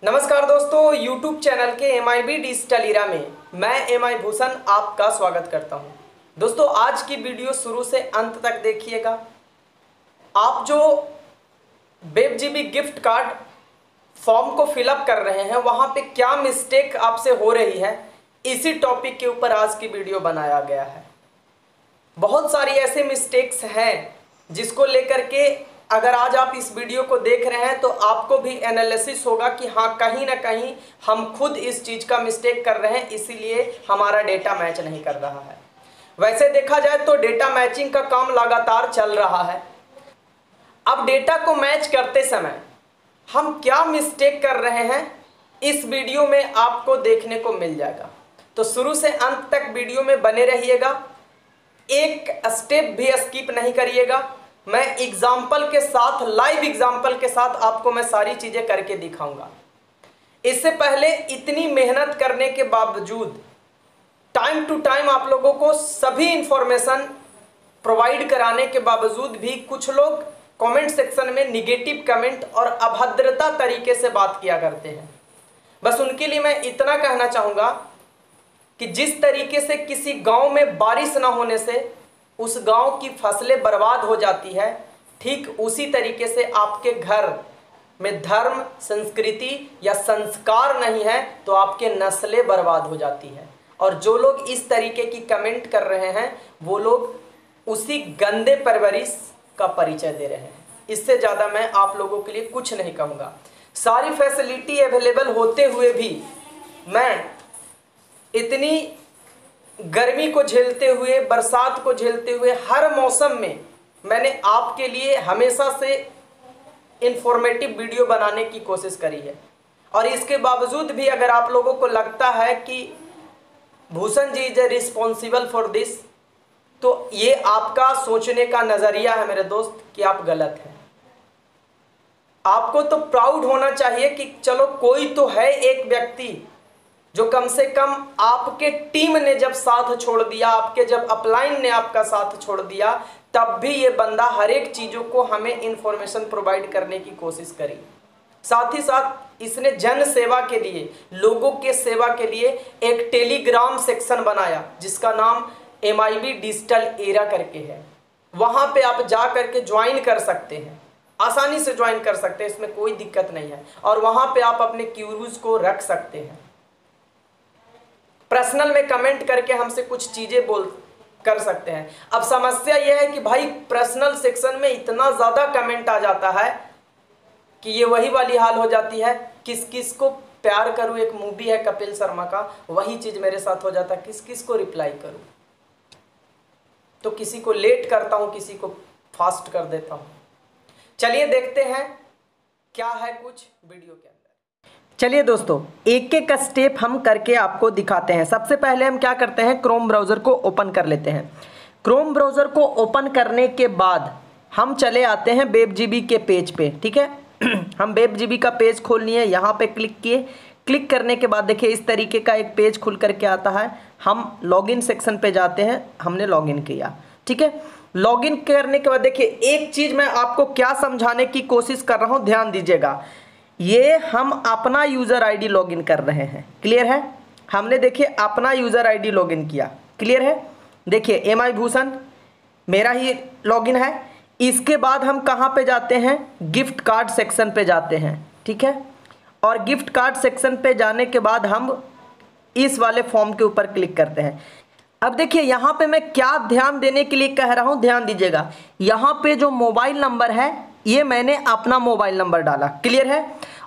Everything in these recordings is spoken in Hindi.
नमस्कार दोस्तों, YouTube चैनल के MIB डिजिटल इरा में मैं MI भूषण आपका स्वागत करता हूं। दोस्तों, आज की वीडियो शुरू से अंत तक देखिएगा। आप जो WebGB गिफ्ट कार्ड फॉर्म को फिलअप कर रहे हैं, वहां पे क्या मिस्टेक आपसे हो रही है, इसी टॉपिक के ऊपर आज की वीडियो बनाया गया है। बहुत सारी ऐसे मिस्टेक्स हैं जिसको लेकर के अगर आज आप इस वीडियो को देख रहे हैं तो आपको भी एनालिसिस होगा कि हाँ, कहीं ना कहीं हम खुद इस चीज़ का मिस्टेक कर रहे हैं, इसीलिए हमारा डेटा मैच नहीं कर रहा है। वैसे देखा जाए तो डेटा मैचिंग का काम लगातार चल रहा है। अब डेटा को मैच करते समय हम क्या मिस्टेक कर रहे हैं, इस वीडियो में आपको देखने को मिल जाएगा। तो शुरू से अंत तक वीडियो में बने रहिएगा, एक स्टेप भी स्किप नहीं करिएगा। मैं एग्जाम्पल के साथ, लाइव एग्जाम्पल के साथ आपको मैं सारी चीज़ें करके दिखाऊंगा। इससे पहले इतनी मेहनत करने के बावजूद, टाइम टू टाइम आप लोगों को सभी इंफॉर्मेशन प्रोवाइड कराने के बावजूद भी कुछ लोग कमेंट सेक्शन में निगेटिव कमेंट और अभद्रता तरीके से बात किया करते हैं। बस उनके लिए मैं इतना कहना चाहूँगा कि जिस तरीके से किसी गांव में बारिश ना होने से उस गांव की फसलें बर्बाद हो जाती है, ठीक उसी तरीके से आपके घर में धर्म, संस्कृति या संस्कार नहीं है तो आपके नस्लें बर्बाद हो जाती है। और जो लोग इस तरीके की कमेंट कर रहे हैं वो लोग उसी गंदे परवरिश का परिचय दे रहे हैं। इससे ज़्यादा मैं आप लोगों के लिए कुछ नहीं कहूँगा। सारी फैसिलिटी अवेलेबल होते हुए भी मैं इतनी गर्मी को झेलते हुए, बरसात को झेलते हुए, हर मौसम में मैंने आपके लिए हमेशा से इंफॉर्मेटिव वीडियो बनाने की कोशिश करी है। और इसके बावजूद भी अगर आप लोगों को लगता है कि Bhushan ji is responsible for this, तो ये आपका सोचने का नज़रिया है मेरे दोस्त कि आप गलत हैं। आपको तो प्राउड होना चाहिए कि चलो कोई तो है एक व्यक्ति जो कम से कम आपके टीम ने जब साथ छोड़ दिया, आपके जब अपलाइन ने आपका साथ छोड़ दिया, तब भी ये बंदा हर एक चीज़ों को हमें इंफॉर्मेशन प्रोवाइड करने की कोशिश करी। साथ ही साथ इसने जन सेवा के लिए, लोगों के सेवा के लिए एक टेलीग्राम सेक्शन बनाया जिसका नाम MIB डिजिटल इरा करके है। वहाँ पे आप जा करके ज्वाइन कर सकते हैं, आसानी से ज्वाइन कर सकते हैं, इसमें कोई दिक्कत नहीं है। और वहाँ पे आप अपने क्यूरीज को रख सकते हैं, पर्सनल में कमेंट करके हमसे कुछ चीज़ें कर सकते हैं। अब समस्या यह है कि भाई पर्सनल सेक्शन में इतना ज़्यादा कमेंट आ जाता है कि ये वही वाली हाल हो जाती है, किस किस को प्यार करूं, एक मूवी है कपिल शर्मा का, वही चीज़ मेरे साथ हो जाता है, किस किस को रिप्लाई करूं। तो किसी को लेट करता हूं, किसी को फास्ट कर देता हूं। चलिए देखते हैं क्या है कुछ वीडियो के अंदर। चलिए दोस्तों, एक एक स्टेप हम करके आपको दिखाते हैं। सबसे पहले हम क्या करते हैं, क्रोम ब्राउज़र को ओपन कर लेते हैं। क्रोम ब्राउज़र को ओपन करने के बाद हम चले आते हैं WebGB के पेज पे, ठीक है। हम WebGB का पेज खोल लिए, यहाँ पे क्लिक किए। क्लिक करने के बाद देखिए इस तरीके का एक पेज खुल करके आता है। हम लॉगिन सेक्शन पे जाते हैं, हमने लॉगिन किया, ठीक है। लॉगिन करने के बाद देखिए एक चीज़ मैं आपको क्या समझाने की कोशिश कर रहा हूँ, ध्यान दीजिएगा। ये हम अपना यूज़र आईडी लॉगिन कर रहे हैं, क्लियर है। हमने देखिए अपना यूज़र आईडी लॉगिन किया, क्लियर है। देखिए MI भूषण मेरा ही लॉगिन है। इसके बाद हम कहाँ पे जाते हैं, गिफ्ट कार्ड सेक्शन पे जाते हैं, ठीक है। और गिफ्ट कार्ड सेक्शन पे जाने के बाद हम इस वाले फॉर्म के ऊपर क्लिक करते हैं। अब देखिए यहाँ पे मैं क्या ध्यान देने के लिए कह रहा हूँ, ध्यान दीजिएगा। यहाँ पे जो मोबाइल नंबर है ये मैंने अपना मोबाइल नंबर डाला, क्लियर है।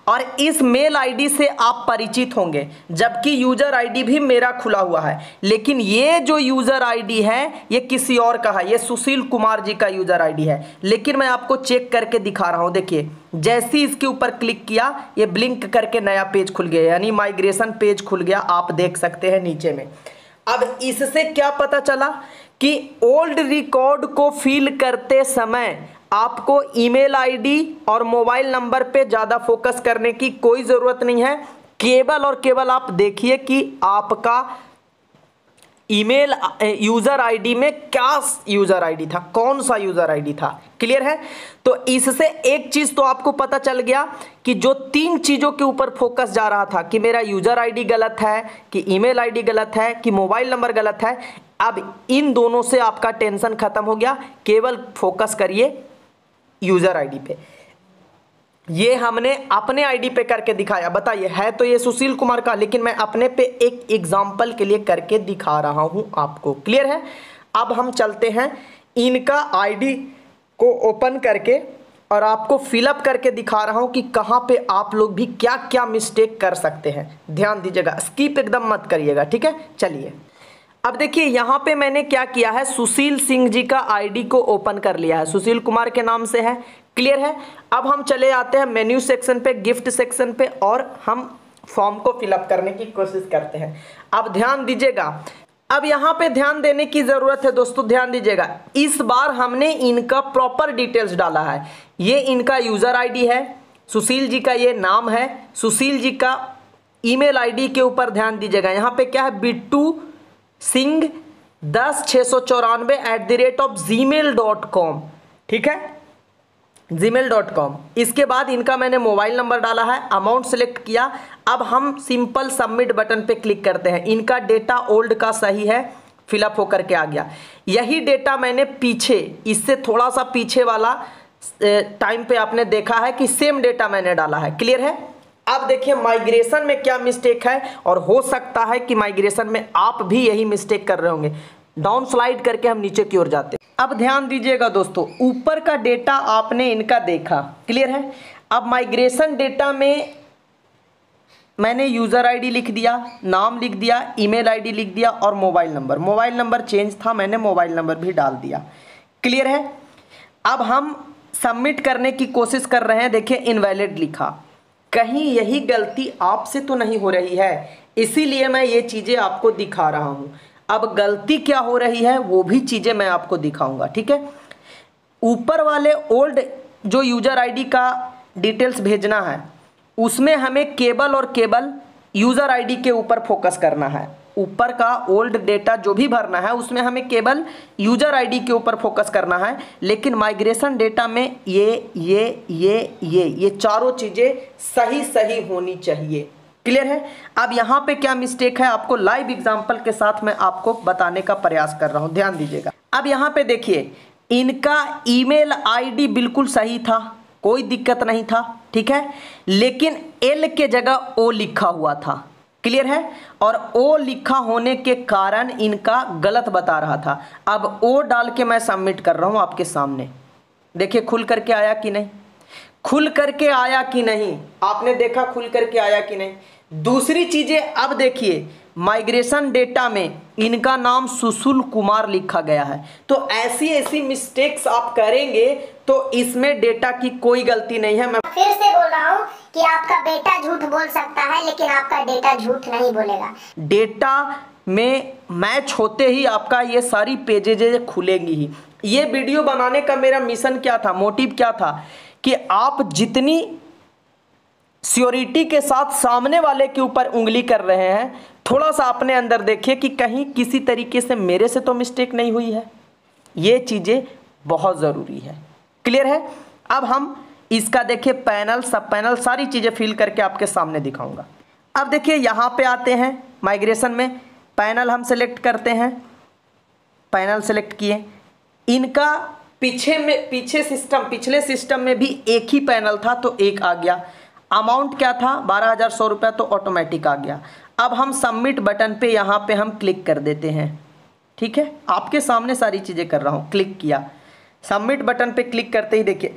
और इस मेल आईडी से आप परिचित होंगे, जबकि यूज़र आईडी भी मेरा खुला हुआ है। लेकिन ये जो यूज़र आईडी है ये किसी और का है, ये सुशील कुमार जी का यूज़र आईडी है। लेकिन मैं आपको चेक करके दिखा रहा हूँ। देखिए जैसे ही इसके ऊपर क्लिक किया ये ब्लिंक करके नया पेज खुल गया, यानी माइग्रेशन पेज खुल गया, आप देख सकते हैं नीचे में। अब इससे क्या पता चला कि ओल्ड रिकॉर्ड को फिल करते समय आपको ईमेल आईडी और मोबाइल नंबर पे ज़्यादा फोकस करने की कोई ज़रूरत नहीं है। केवल और केवल आप देखिए कि आपका ईमेल यूज़र आईडी में क्या यूज़र आईडी था, कौन सा यूज़र आईडी था। क्लियर है। तो इससे एक चीज़ तो आपको पता चल गया कि जो 3 चीज़ों के ऊपर फोकस जा रहा था कि मेरा यूज़र आईडी गलत है, कि ईमेल आईडी गलत है, कि मोबाइल नंबर गलत है, अब इन दोनों से आपका टेंशन खत्म हो गया। केवल फोकस करिए यूज़र आईडी पे। ये हमने अपने आईडी पे करके दिखाया। बताइए, है तो ये सुशील कुमार का, लेकिन मैं अपने पे एक एग्जाम्पल के लिए करके दिखा रहा हूं आपको। क्लियर है। अब हम चलते हैं इनका आईडी को ओपन करके और आपको फिलअप करके दिखा रहा हूं कि कहां पे आप लोग भी क्या क्या मिस्टेक कर सकते हैं। ध्यान दीजिएगा, स्किप एकदम मत करिएगा। ठीक है, चलिए अब देखिए यहाँ पे मैंने क्या किया है, सुशील सिंह जी का आईडी को ओपन कर लिया है, सुशील कुमार के नाम से है। क्लियर है। अब हम चले आते हैं मेन्यू सेक्शन पे, गिफ्ट सेक्शन पे, और हम फॉर्म को फिलअप करने की कोशिश करते हैं। अब ध्यान दीजिएगा, अब यहाँ पे ध्यान देने की जरूरत है दोस्तों, ध्यान दीजिएगा। इस बार हमने इनका प्रॉपर डिटेल्स डाला है। ये इनका यूजर आईडी है, सुशील जी का ये नाम है, सुशील जी का ईमेल आईडी के ऊपर ध्यान दीजिएगा। यहाँ पे क्या है, बिट्टू सिंह 10 694@gmail.com। ठीक है, gmail.com। इसके बाद इनका मैंने मोबाइल नंबर डाला है, अमाउंट सेलेक्ट किया। अब हम सिंपल सबमिट बटन पे क्लिक करते हैं। इनका डेटा ओल्ड का सही है, फिलअप होकर के आ गया। यही डेटा मैंने पीछे, इससे थोड़ा सा पीछे वाला टाइम पे आपने देखा है कि सेम डेटा मैंने डाला है। क्लियर है। अब देखिए माइग्रेशन में क्या मिस्टेक है, और हो सकता है कि माइग्रेशन में आप भी यही मिस्टेक कर रहे होंगे। डाउन स्लाइड करके हम नीचे की ओर जाते हैं। अब ध्यान दीजिएगा दोस्तों, ऊपर का डेटा आपने इनका देखा। क्लियर है। अब माइग्रेशन डेटा में मैंने यूज़र आईडी लिख दिया, नाम लिख दिया, ईमेल आईडी लिख दिया और mobile number. Mobile number change था, मैंने मोबाइल नंबर भी डाल दिया। क्लियर है। अब हम सबमिट करने की कोशिश कर रहे हैं। देखिए इनवैलिड लिखा, कहीं यही गलती आपसे तो नहीं हो रही है, इसीलिए मैं ये चीज़ें आपको दिखा रहा हूँ। अब गलती क्या हो रही है वो भी चीज़ें मैं आपको दिखाऊंगा। ठीक है। ऊपर वाले ओल्ड जो यूजर आईडी का डिटेल्स भेजना है, उसमें हमें केवल और केवल यूजर आईडी के ऊपर फोकस करना है। ऊपर का ओल्ड डेटा जो भी भरना है उसमें हमें केवल यूजर आईडी के ऊपर फोकस करना है। लेकिन माइग्रेशन डेटा में ये चारों चीज़ें सही होनी चाहिए। क्लियर है। अब यहाँ पे क्या मिस्टेक है आपको लाइव एग्जांपल के साथ मैं आपको बताने का प्रयास कर रहा हूँ, ध्यान दीजिएगा। अब यहाँ पे देखिए इनका ईमेल आईडी बिल्कुल सही था, कोई दिक्कत नहीं था। ठीक है। लेकिन एल के जगह ओ लिखा हुआ था। क्लियर है। और ओ लिखा होने के कारण इनका गलत बता रहा था। अब ओ डाल के मैं सबमिट कर रहा हूँ आपके सामने। देखिए खुल करके आया कि नहीं, खुल करके आया कि नहीं, आपने देखा खुल करके आया कि नहीं। दूसरी चीजें अब देखिए, माइग्रेशन डेटा में इनका नाम सुशील कुमार लिखा गया है। तो ऐसी मिस्टेक्स आप करेंगे तो इसमें डेटा की कोई गलती नहीं है। मैं फिर से बोल रहा हूँ कि आपका बेटा झूठ बोल सकता है, लेकिन आपका डेटा झूठ नहीं बोलेगा। डेटा में मैच होते ही आपका ये सारी पेजेज खुलेंगी ही। ये वीडियो बनाने का मेरा मिशन क्या था, मोटिव क्या था, कि आप जितनी श्योरिटी के साथ सामने वाले के ऊपर उंगली कर रहे हैं, थोड़ा सा अपने अंदर देखिए कि कहीं किसी तरीके से मेरे से तो मिस्टेक नहीं हुई है। ये चीज़ें बहुत ज़रूरी है। क्लियर है। अब हम इसका देखिए पैनल, सब पैनल, सारी चीज़ें फिल करके आपके सामने दिखाऊंगा। अब देखिए यहाँ पे आते हैं माइग्रेशन में, पैनल हम सेलेक्ट करते हैं। पैनल सेलेक्ट किए, इनका पिछले सिस्टम में भी एक ही पैनल था तो एक आ गया। अमाउंट क्या था, 12,100 रुपये, तो ऑटोमेटिक आ गया। अब हम सबमिट बटन पे यहाँ पे हम क्लिक कर देते हैं। ठीक है, आपके सामने सारी चीज़ें कर रहा हूँ। क्लिक किया, सबमिट बटन पे क्लिक करते ही देखिए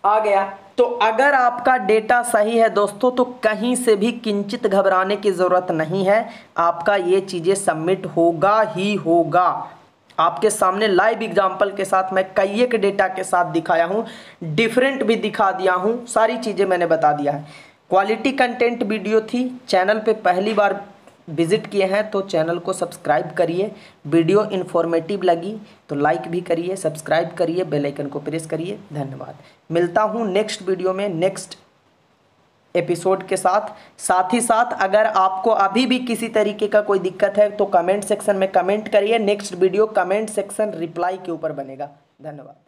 आ गया। तो अगर आपका डेटा सही है दोस्तों तो कहीं से भी किंचित घबराने की ज़रूरत नहीं है, आपका ये चीज़ें सबमिट होगा ही होगा। आपके सामने लाइव एग्जांपल के साथ मैं कई एक डेटा के साथ दिखाया हूँ, डिफरेंट भी दिखा दिया हूँ, सारी चीज़ें मैंने बता दिया है। क्वालिटी कंटेंट वीडियो थी। चैनल पे पहली बार विजिट किए हैं तो चैनल को सब्सक्राइब करिए। वीडियो इन्फॉर्मेटिव लगी तो लाइक भी करिए, सब्सक्राइब करिए, बेल आइकन को प्रेस करिए। धन्यवाद। मिलता हूँ नेक्स्ट वीडियो में नेक्स्ट एपिसोड के साथ ही साथ अगर आपको अभी भी किसी तरीके का कोई दिक्कत है तो कमेंट सेक्शन में कमेंट करिए। Next video comment section reply के ऊपर बनेगा। धन्यवाद।